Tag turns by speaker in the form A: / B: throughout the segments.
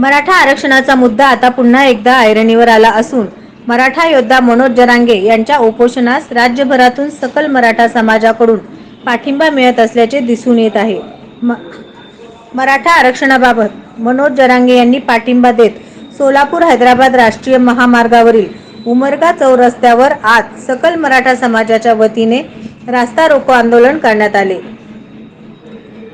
A: मराठा आरक्षणाचा मुद्दा आता पुन्हा एकदा ऐरणीवर आला असून मराठा योद्धा मनोज जरांगे यांच्या उपोषणास राज्यभरातून सकल मराठा समाजाकडून पाठिंबा मिळत असल्याचे दिसून येत आहे। मराठा आरक्षणाबाबत मनोज जरांगे यांनी पाठिंबा देत सोलापूर हैदराबाद राष्ट्रीय महामार्गावरील उमरगा चौरस्त्यावर आज सकल मराठा समाजाच्या वतीने रास्ता रोको आंदोलन करण्यात आले।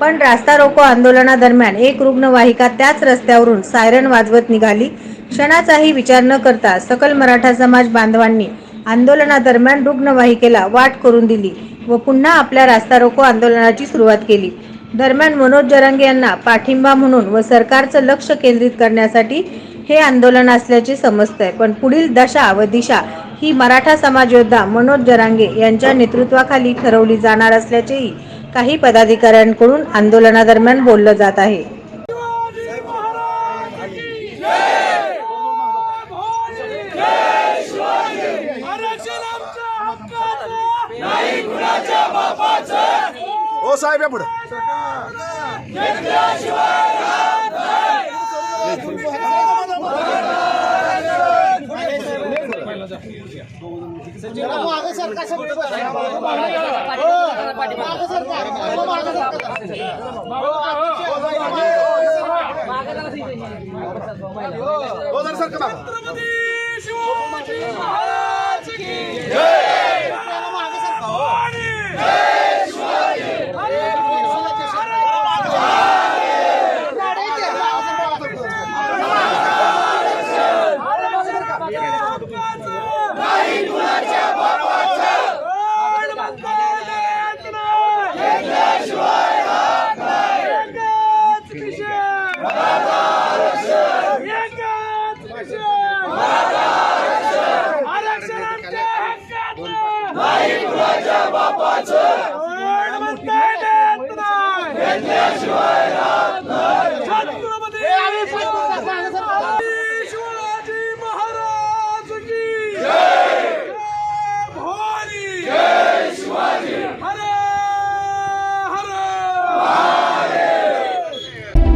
A: पण रास्ता रोको आंदोलनादरम्यान एक रुग्णवाहिका त्याच रस्त्यावरून सायरन वाजवत निघाली। क्षणाचाही विचार न करता सकल मराठा समाज बांधवांनी आंदोलनादरम्यान रुग्णवाहिकेला वाट करून दिली व पुन्हा आपल्या रास्ता रोको आंदोलनाची सुरुवात केली। दरम्यान मनोज जरांगे यांना पाठिंबा म्हणून व सरकारचं लक्ष केंद्रित करण्यासाठी हे आंदोलन असल्याचे समजतंय। पण पुढील दशा व दिशा ही मराठा समाज योद्धा मनोज जरांगे यांच्या नेतृत्वाखाली ठरवली जाणार असल्याचेही काही पदाधिकाऱ्यांकडून आंदोलनादरम्यान बोललं जात आहे।
B: ओ साहेब या पुढे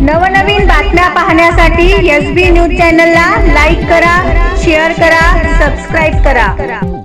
A: नवनवीन बातम्या पाहण्यासाठी SB न्यूज चॅनलला लाईक करा, शेअर करा, सबस्क्राईब करा।